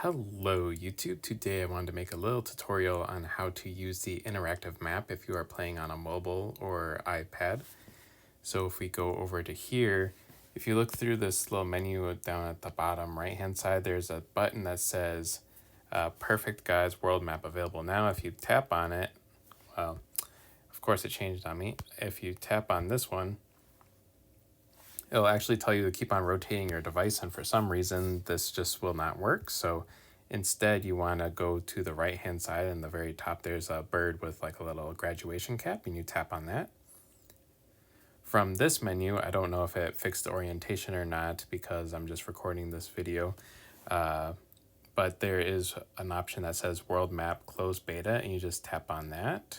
Hello YouTube, today I wanted to make a little tutorial on how to use the interactive map if you are playing on a mobile or iPad. So if we go over to here, if you look through this little menu down at the bottom right hand side, there's a button that says Perfect Guys World Map available now. If you tap on it, well, of course it changed on me. If you tap on this one, it'll actually tell you to keep on rotating your device, and for some reason this just will not work. So instead you want to go to the right hand side, and the very top there's a bird with like a little graduation cap, and you tap on that. From this menu, I don't know if it fixed the orientation or not because I'm just recording this video, but there is an option that says World Map Closed Beta, and you just tap on that.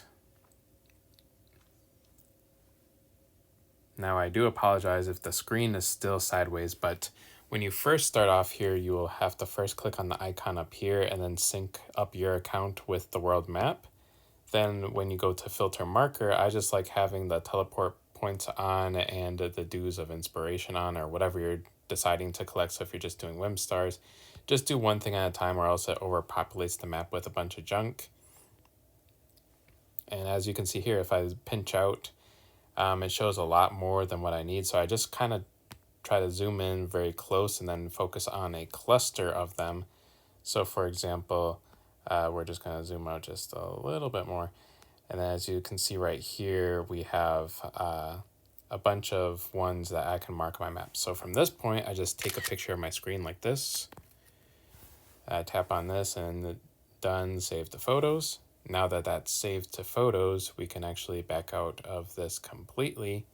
Now I do apologize if the screen is still sideways, but when you first start off here, you will have to first click on the icon up here and then sync up your account with the world map. Then when you go to filter marker, I just like having the teleport points on and the dews of inspiration on, or whatever you're deciding to collect. So if you're just doing whim stars, just do one thing at a time, or else it overpopulates the map with a bunch of junk. And as you can see here, if I pinch out, it shows a lot more than what I need. So I just kind of try to zoom in very close and then focus on a cluster of them. So for example, we're just going to zoom out just a little bit more. And then as you can see right here, we have a bunch of ones that I can mark on my map. So from this point, I just take a picture of my screen like this. Tap on this and done, save the photos. Now that that's saved to photos, we can actually back out of this completely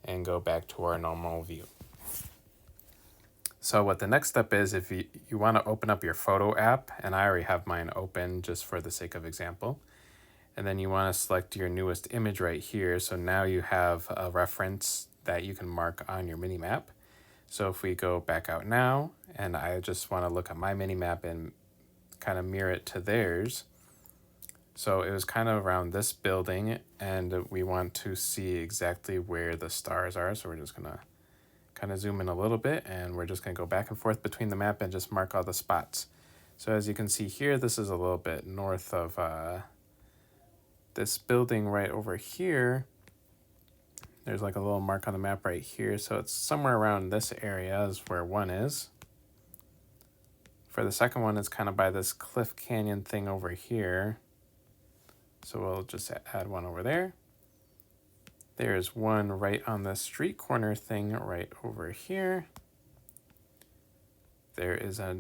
and go back to our normal view. So what the next step is, if you want to open up your photo app, and I already have mine open just for the sake of example, and then you want to select your newest image right here. So now you have a reference that you can mark on your mini map. So if we go back out now, and I just want to look at my mini map and kind of mirror it to theirs. So it was kind of around this building, and we want to see exactly where the stars are. So we're just gonna kind of zoom in a little bit, and we're just gonna go back and forth between the map and just mark all the spots. So as you can see here, this is a little bit north of this building right over here. There's like a little mark on the map right here. So it's somewhere around this area is where one is. For the second one, it's kind of by this cliff canyon thing over here. So we'll just add one over there. There's one right on the street corner thing right over here. There is a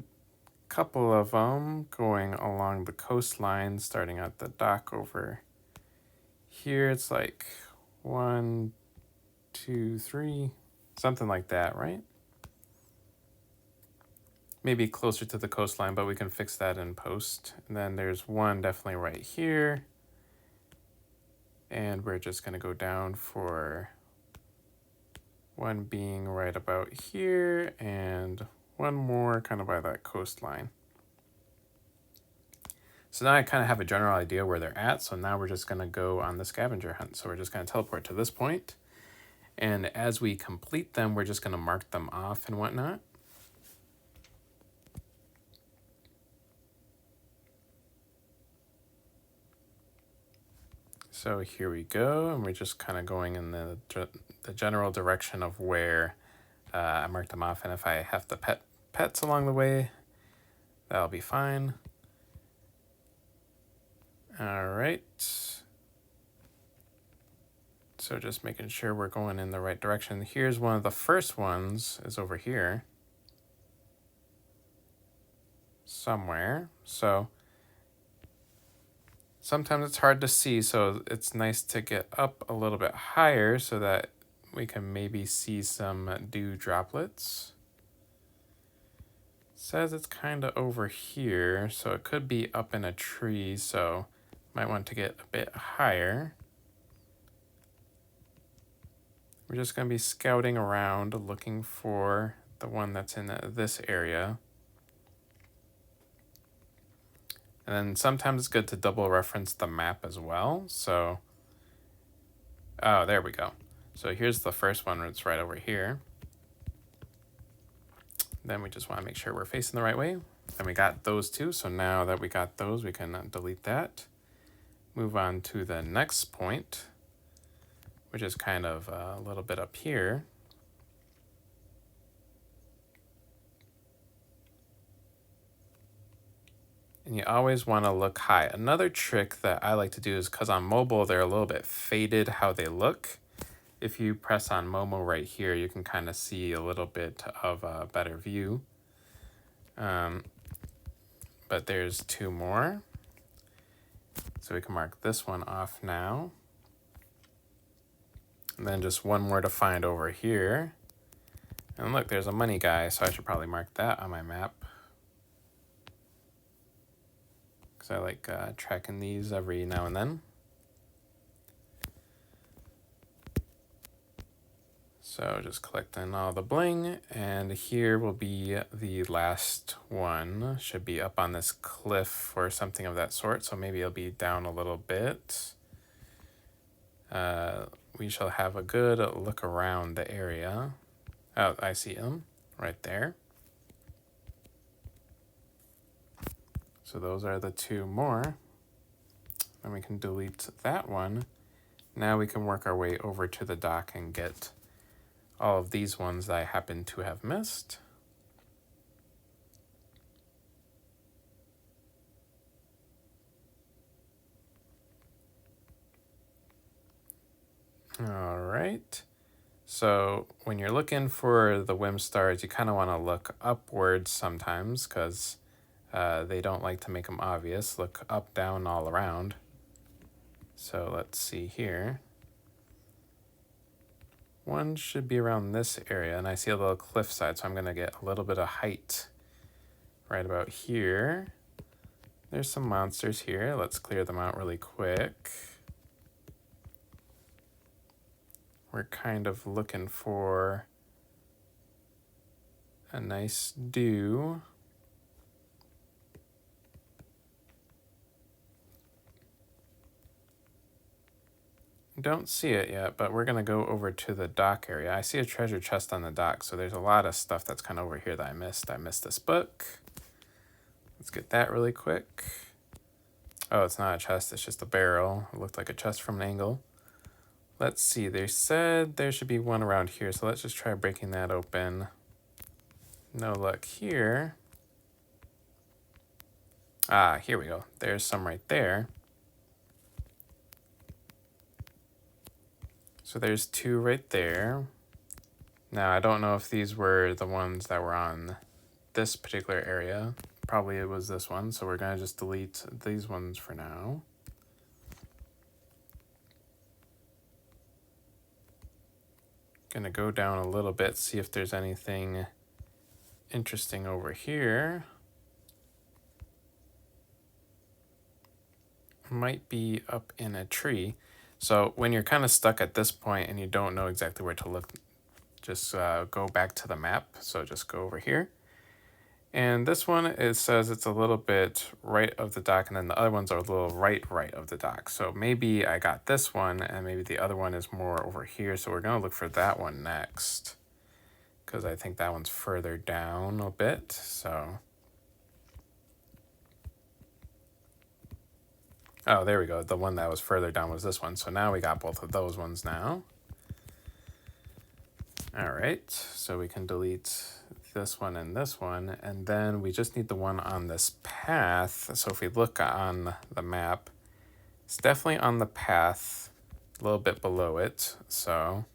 couple of them going along the coastline, starting at the dock over here. It's like 1, 2, 3, something like that, right? Maybe closer to the coastline, but we can fix that in post. And then there's one definitely right here. And we're just going to go down for one being right about here, and one more kind of by that coastline. So now I kind of have a general idea where they're at. So now we're just going to go on the scavenger hunt. So we're just going to teleport to this point. And as we complete them, we're just going to mark them off and whatnot. So here we go, and we're just kind of going in the general direction of where I marked them off. And if I have to pets along the way, that'll be fine. All right. So just making sure we're going in the right direction. Here's one of the first ones is over here somewhere. So sometimes it's hard to see, so it's nice to get up a little bit higher so that we can maybe see some dew droplets. It says it's kind of over here, so it could be up in a tree, so might want to get a bit higher. We're just going to be scouting around looking for the one that's in this area. And then sometimes it's good to double reference the map as well. So, oh, there we go. So here's the first one, it's right over here. Then we just want to make sure we're facing the right way. Then we got those two, so now that we got those, we can delete that. Move on to the next point, which is kind of a little bit up here. And you always want to look high. Another trick that I like to do is because on mobile, they're a little bit faded how they look. If you press on Momo right here, you can kind of see a little bit of a better view. But there's two more. So we can mark this one off now. And then just one more to find over here. And look, there's a money guy, so I should probably mark that on my map. Because I like tracking these every now and then. So just collecting all the bling, and here will be the last one. Should be up on this cliff or something of that sort, so maybe it'll be down a little bit. We shall have a good look around the area. Oh, I see him right there. So those are the two more. Then we can delete that one. Now we can work our way over to the dock and get all of these ones that I happen to have missed. All right. So when you're looking for the whim stars, you kind of want to look upwards sometimes because they don't like to make them obvious. Look up, down, all around. So let's see here. One should be around this area, and I see a little cliffside, so I'm going to get a little bit of height right about here. There's some monsters here. Let's clear them out really quick. We're kind of looking for a nice dew. Don't see it yet, but we're going to go over to the dock area. I see a treasure chest on the dock, so there's a lot of stuff that's kind of over here that I missed. I missed this book. Let's get that really quick. Oh, it's not a chest, it's just a barrel. It looked like a chest from an angle. Let's see, they said there should be one around here, so let's just try breaking that open. No luck here. Ah, here we go. There's some right there. So there's two right there. Now, I don't know if these were the ones that were on this particular area. Probably it was this one, so we're gonna just delete these ones for now. Gonna go down a little bit, see if there's anything interesting over here. Might be up in a tree. So when you're kind of stuck at this point and you don't know exactly where to look, just go back to the map. So just go over here. And this one, it says it's a little bit right of the dock, and then the other ones are a little right of the dock. So maybe I got this one, and maybe the other one is more over here. So we're gonna look for that one next, because I think that one's further down a bit, so. Oh, there we go. The one that was further down was this one. So now we got both of those ones now. All right, so we can delete this one, and then we just need the one on this path. So if we look on the map, it's definitely on the path, a little bit below it, so.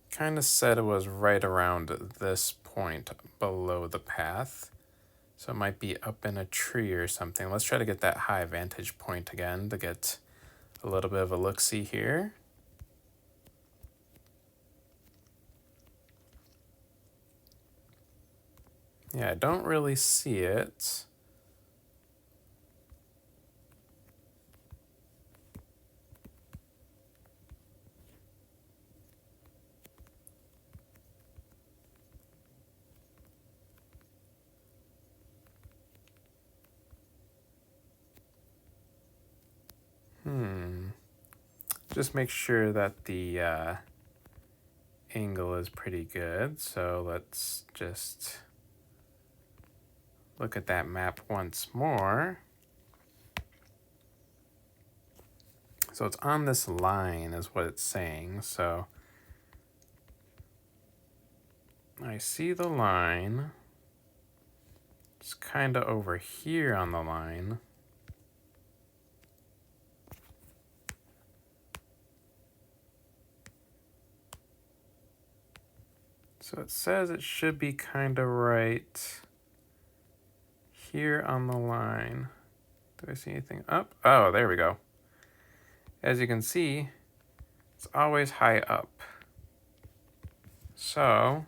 Kind of said it was right around this point below the path. So it might be up in a tree or something. Let's try to get that high vantage point again to get a little bit of a look-see here. Yeah, I don't really see it. just make sure that the angle is pretty good. So let's just look at that map once more. So it's on this line is what it's saying. So I see the line. It's kind of over here on the line. So it says it should be kind of right here on the line. Do I see anything up? Oh, there we go. As you can see, it's always high up. So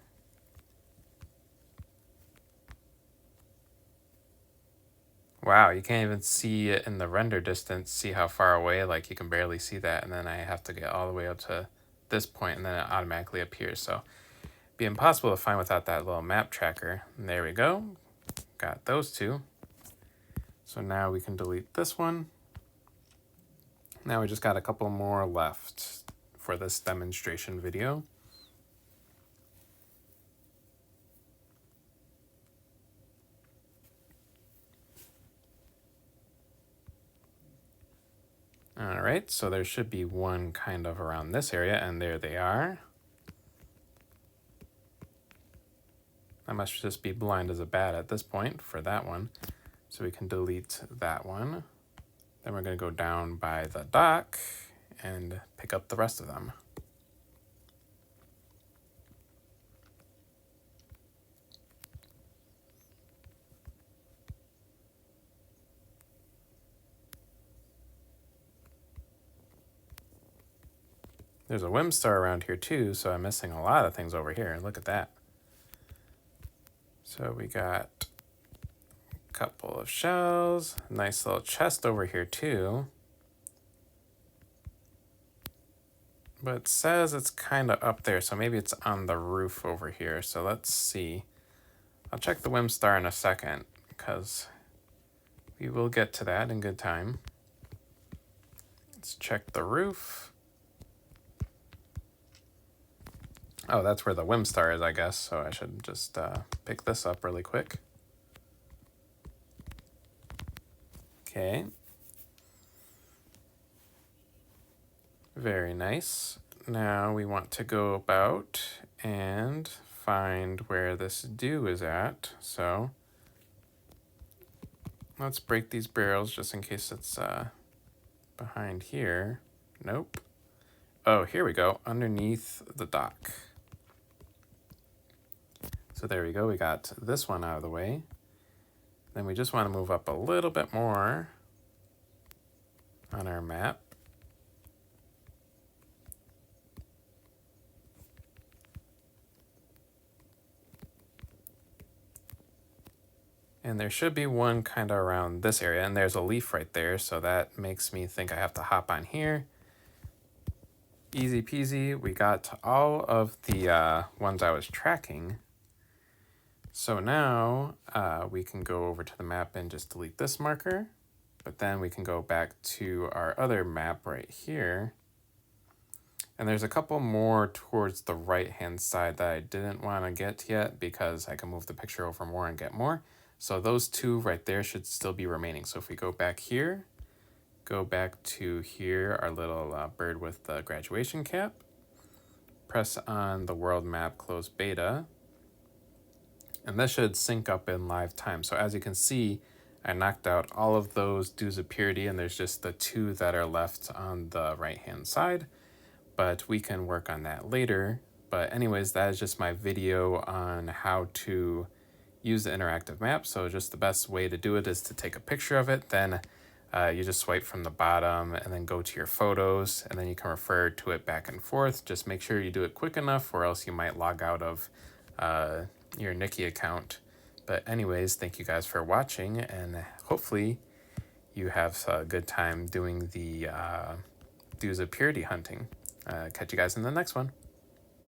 wow, you can't even see it in the render distance, see how far away, like you can barely see that, and then I have to get all the way up to this point and then it automatically appears. So it'd be impossible to find without that little map tracker. And there we go. Got those two. So now we can delete this one. Now we just got a couple more left for this demonstration video. All right, so there should be one kind of around this area, and there they are. I must just be blind as a bat at this point for that one. So we can delete that one. Then we're going to go down by the dock and pick up the rest of them. There's a whim star around here too, so I'm missing a lot of things over here. Look at that. So we got a couple of shells, a nice little chest over here too. But it says it's kind of up there, so maybe it's on the roof over here. So let's see. I'll check the whim star in a second, because we will get to that in good time. Let's check the roof. Oh, that's where the whim star is, I guess. So I should just pick this up really quick. Okay. Very nice. Now we want to go about and find where this dew is at. So let's break these barrels just in case it's behind here. Nope. Oh, here we go, underneath the dock. So there we go, we got this one out of the way. Then we just want to move up a little bit more on our map. And there should be one kind of around this area, and there's a leaf right there, so that makes me think I have to hop on here. Easy peasy, we got all of the ones I was tracking. So now we can go over to the map and just delete this marker, but then we can go back to our other map right here. And there's a couple more towards the right-hand side that I didn't want to get yet because I can move the picture over more and get more. So those two right there should still be remaining. So if we go back here, go back to here, our little bird with the graduation cap, press on the world map, close beta, and this should sync up in live time. So as you can see, I knocked out all of those dews of purity, and there's just the two that are left on the right-hand side, but we can work on that later. But anyways, that is just my video on how to use the interactive map. So just the best way to do it is to take a picture of it, then you just swipe from the bottom and then go to your photos, and then you can refer to it back and forth. Just make sure you do it quick enough or else you might log out of your Nikki account. But anyways, thank you guys for watching, and hopefully you have a good time doing the dews of purity hunting. Catch you guys in the next one.